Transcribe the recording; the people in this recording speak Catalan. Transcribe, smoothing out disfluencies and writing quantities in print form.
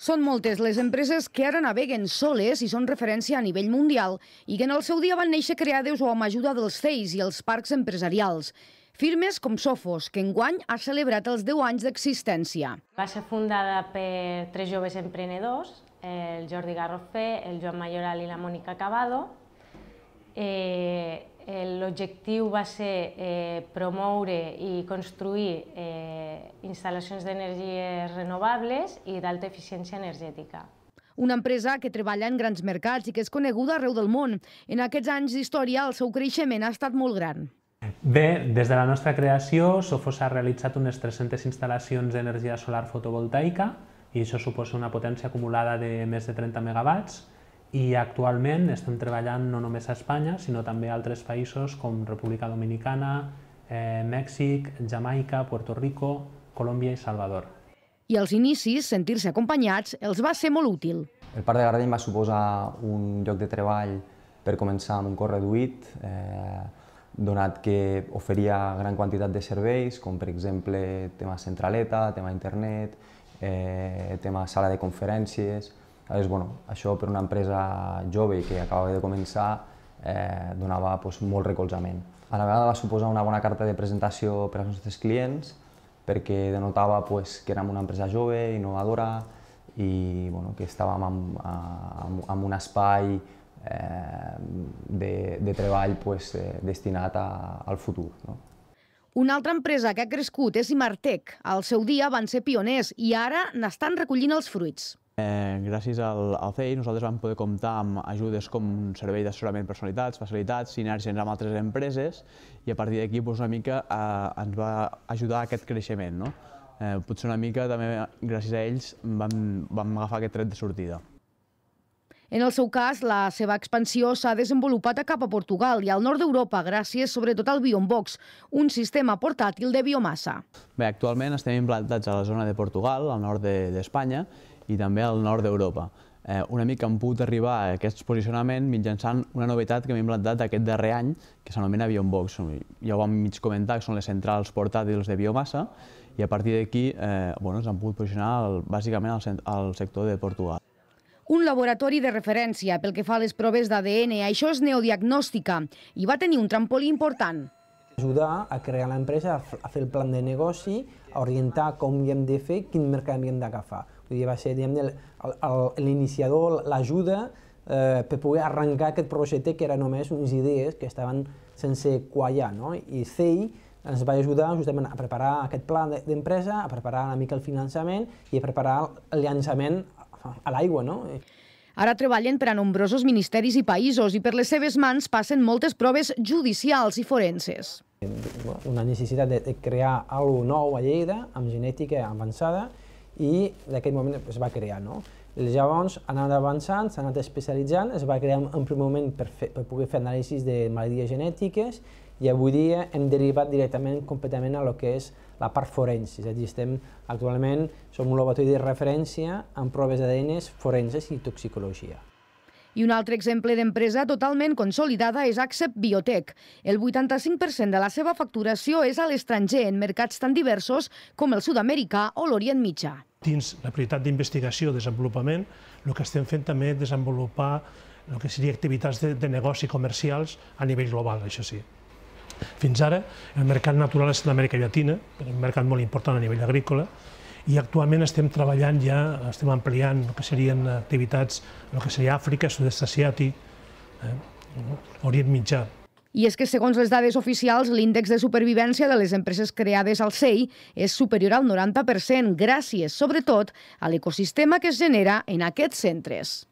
Són moltes les empreses que ara naveguen soles i són referència a nivell mundial i que en el seu dia van néixer creades o amb ajuda dels CEIs i els parcs empresarials. Firmes com Sofos, que enguany ha celebrat els 10 anys d'existència. Va ser fundada per 3 joves emprenedors, el Jordi Garrofer, el Joan Mayoral i la Mònica Cavado. L'objectiu va ser promoure i construir instal·lacions d'energies renovables i d'alta eficiència energètica. Una empresa que treballa en grans mercats i que és coneguda arreu del món. En aquests anys d'història, el seu creixement ha estat molt gran. Bé, des de la nostra creació, Sofos ha realitzat unes 300 instal·lacions d'energia solar fotovoltaica i això suposa una potència acumulada de més de 30 megawatts. I actualment estem treballant no només a Espanya, sinó també a altres països com República Dominicana, Mèxic, Jamaica, Puerto Rico, Colòmbia i Salvador. I als inicis, sentir-se acompanyats els va ser molt útil. El Parc de Gardeny va suposar un lloc de treball per començar amb un cost reduït, donat que oferia gran quantitat de serveis, com per exemple tema centraleta, tema internet, tema sala de conferències. Això per una empresa jove que acabava de començar donava molt recolzament. A la vegada va suposar una bona carta de presentació per als nostres clients perquè denotava que érem una empresa jove, innovadora i que estàvem en un espai de treball destinat al futur. Una altra empresa que ha crescut és Imartec. Al seu dia van ser pioners i ara n'estan recollint els fruits. Gràcies al CEI nosaltres vam poder comptar amb ajudes com servei d'assessorament personalitats, facilitats, sinergies amb altres empreses i a partir d'aquí una mica ens va ajudar a aquest creixement. Potser una mica també gràcies a ells vam agafar aquest tret de sortida. En el seu cas, la seva expansió s'ha desenvolupat cap a Portugal i al nord d'Europa gràcies sobretot al Bionbox, un sistema portàtil de biomassa. Bé, actualment estem implantats a la zona de Portugal, al nord d'Espanya, i també al nord d'Europa. Una mica hem pogut arribar a aquest posicionament mitjançant una novetat que hem implantat aquest darrer any, que s'anomena Bionbox. Ja ho vam mig comentar, que són les centrals portàtils de biomassa, i a partir d'aquí ens hem pogut posicionar bàsicament al sector de Portugal. Un laboratori de referència pel que fa a les proves d'ADN, això és neodiagnòstica, i va tenir un trampolí important. Ajudar a crear l'empresa, a fer el plan de negoci, a orientar com hi hem de fer, quin mercat hem d'agafar. Va ser l'iniciador, l'ajuda per poder arrencar aquest projecte que eren només unes idees que estaven sense quallar. I CEI ens va ajudar justament a preparar aquest pla d'empresa, a preparar una mica el finançament i a preparar el llançament a l'aigua. Ara treballen per a nombrosos ministeris i països i per les seves mans passen moltes proves judicials i forenses. Una necessitat de crear alguna cosa nou a Lleida, amb genètica avançada, i d'aquell moment es va crear. Llavors ha anat avançant, s'ha anat especialitzant, es va crear en primer moment per poder fer anàlisis de malalties genètiques i avui dia hem derivat directament completament a lo que és la part forense, és a dir, actualment som un laboratori de referència amb proves d'ADN forenses i toxicologia. I un altre exemple d'empresa totalment consolidada és Accept Biotech. El 85% de la seva facturació és a l'estranger, en mercats tan diversos com el sud-americà o l'Orient Mitjà. Dins la prioritat d'investigació i desenvolupament, el que estem fent també és desenvolupar el que seria activitats de negoci comercials a nivell global, això sí. Fins ara, el mercat natural és l'Amèrica Llatina, un mercat molt important a nivell agrícola, i actualment estem treballant estem ampliant el que serien activitats, el que seria Àfrica, Sud-est Asiàtic, Orient Mitjà. I és que, segons les dades oficials, l'índex de supervivència de les empreses creades al CEI és superior al 90%, gràcies, sobretot, a l'ecosistema que es genera en aquests centres.